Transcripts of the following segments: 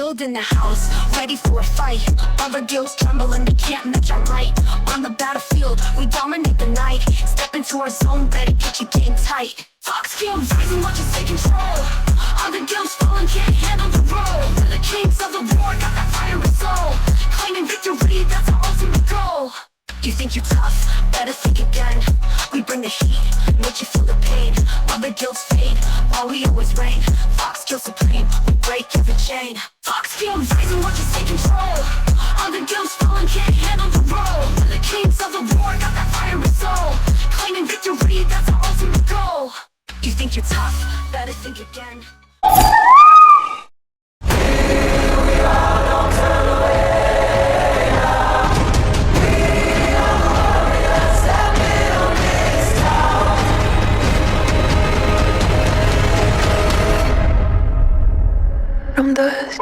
building the house, ready for a fight. All the girls trembling, they can't match our light. On the battlefield, we dominate the night. Step into our zone, better get your game tight. Foxfield rising, watch us take control. All the girls falling, can't handle the role. We're the kings of the war, got that fire and soul. Claiming victory, that's our ultimate goal. You think you're tough? Better think again. We bring the heat, make you feel the pain. While the guilds fade, while we always reign. Fox kill supreme, we break every chain. Foxfield rising, watch us take control. All the guilds falling, can't handle the role. We're the kings of the war, got that fire and soul. Claiming victory, that's our ultimate goal. You think you're tough? Better think again. From dust.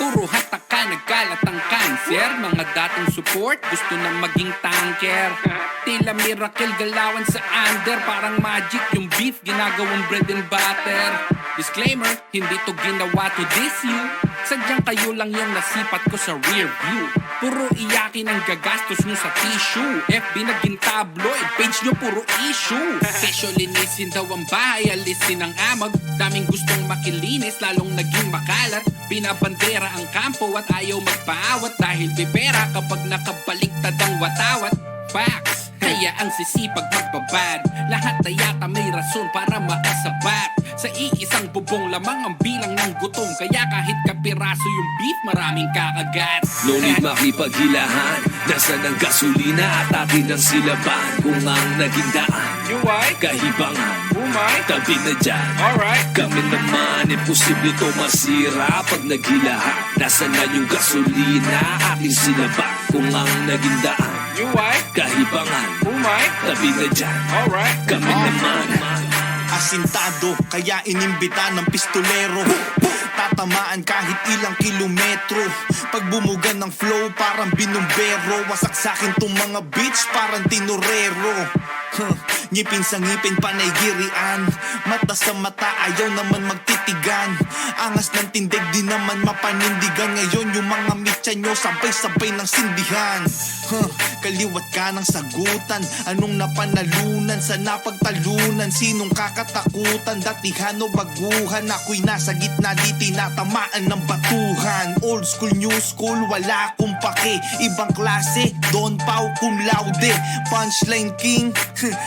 Puro hataka, nagkalat ang cancer. Mga dating support, gusto na maging tanker. Tila miracle, galawan sa under. Parang magic, yung beef, ginagawang bread and butter. Disclaimer, hindi to ginawa to diss you. Sadyang kayo lang yung nasipat ko sa rear view. Puro iyakin ang gagastos nyo sa tissue. FB naging tabloid, page nyo puro issue. Kesyo linisin daw ang bahay, alisin ang amag. Daming gustong makilinis, lalong naging makalat. Binabandera ang kampo at ayaw magpaawat. Dahil bibera kapag nakabaliktad ang watawat. Facts, kaya ang sisipag magbabad. Lahat na yata may rason para makasabat. Sa iisang bubong lamang ang bilang ng gutom. Kaya kahit kapiraso yung beef, maraming kakagat. No need makipaghilahan. Nasaan ang gasolina at atin ang silaban. Kung ang naging daan, UI, kahibangan, umay, tabi na dyan. alright. Kami naman, imposible to masira. Pag naghilahan, nasaan na yung gasolina, ating silaban. Kung ang naging daan, UI, kahibangan, umay, tabi na dyan. alright. Kami naman. Asintado, kaya inimbita ng pistolero. Tatamaan kahit ilang kilometro. Pag bumugan ng flow, parang binumbero. Wasak sa'kin tong mga beats, parang tinorero. Ngipin sa ngipin, panaygirian. Mata sa mata, ayaw naman magtitigan. Angas ng tindig, di naman mapanindigan. Ngayon yung mga mitya nyo, sabay-sabay ng sindihan. Kaliwat ka ng sagutan. Anong napanalunan sa napagtalunan? Sinong kakatakutan? Datihan o baguhan? Ako'y nasa gitna, di tinatamaan ng batuhan. Old school, new school, wala akong pake. Ibang klase, Don Pau cum laude. Punchline king,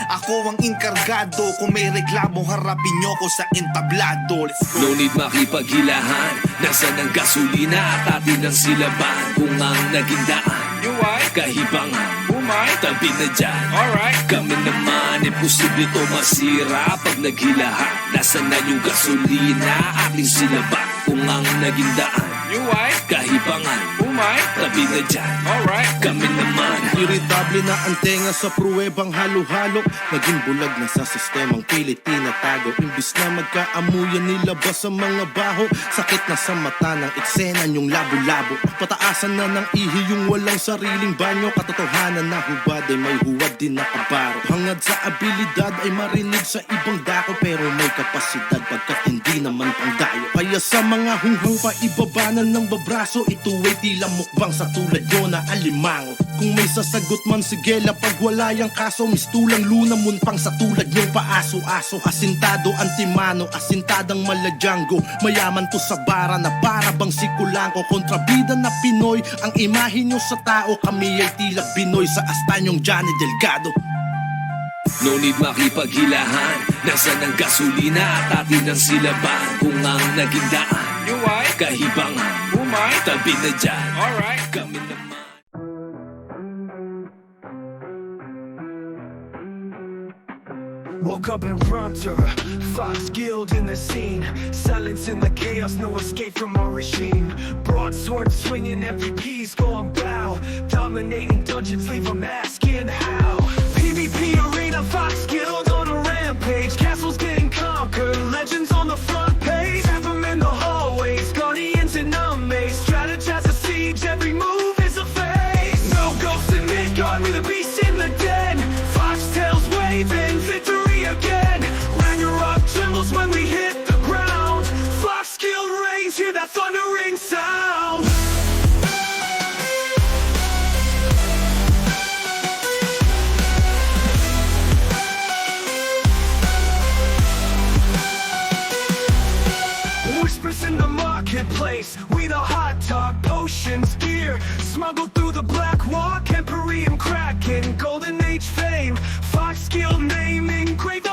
ako ang inkargado. Kung may reklamo, harapin nyo ko sa entablado. Let's go. No need makipaghilahan. Nasaan ang gasolina at atin ang silaban. Kung ang naging daan, UI, kahibangan, umay, tabi na dyan. alright. Kami naman, imposible to masira. Pag naghilahan, nasaan na yung gasolina, ating silaban. Kung ang naging daan, UI, kahibangan, umay, tabi na dyan. alright. Kami naman. Irritable na ang tenga sa pruwebang halo-halo. Naging bulag na sa sistemang pilit tinatago. Imbis na magkaamuyan nilabas ang mga baho. Sakit na sa mata ng eksena yung labo-labo. Pataasan na ng ihi yung walang sariling banyo. Katotohanan na hubad ay may huwad din na kabaro. Hangad sa abilidad ay marinig sa ibang dako. Pero may kapasidad pagkat hindi naman pangdayo. Kaya sa mga hunghang paibabanan ng babraso, ito ay tila mukbang sa tulad nyo na alimango. Kung may sasagot man sige pag wala yung kaso, mistulang luna munpang sa tulad niyong paaso-aso. Asintado antimano, asintadang maladyanggo. Mayaman to sa bara na para bang sikulango. Kontrabida na Pinoy, ang imahe nyo sa tao. Kami ay tila Pinoy sa astanyong Johnny Delgado. No need makipaghilahan. Nasaan ang gasolina at atin ang silaban. Kung ang naging daan, UI, kahibangan, umay, tabi na dyan. alright. Kami naman. Woke up in Bronter, Fox Guild in the scene. Silence in the chaos, no escape from our regime. Broadsword swinging, MVPs going bow. Dominating dungeons, leave them asking how. PvP arena, Fox Guild on a rampage. Castles getting conquered, legends on the front page. Have them in the hallways, guardians and unmates. Strategize a siege, every move is a phase. No ghosts in Midgard, we the beast in the den. Foxtails waving, victory again. Ragnarok trembles when we hit the ground. Fox Guild reigns, hear that thundering sound. Whispers in the marketplace, we the hot talk, potions, gear. Smuggled through the Black Walk, Empyrean Kraken, Golden Age fame. Fox Guild name engraved the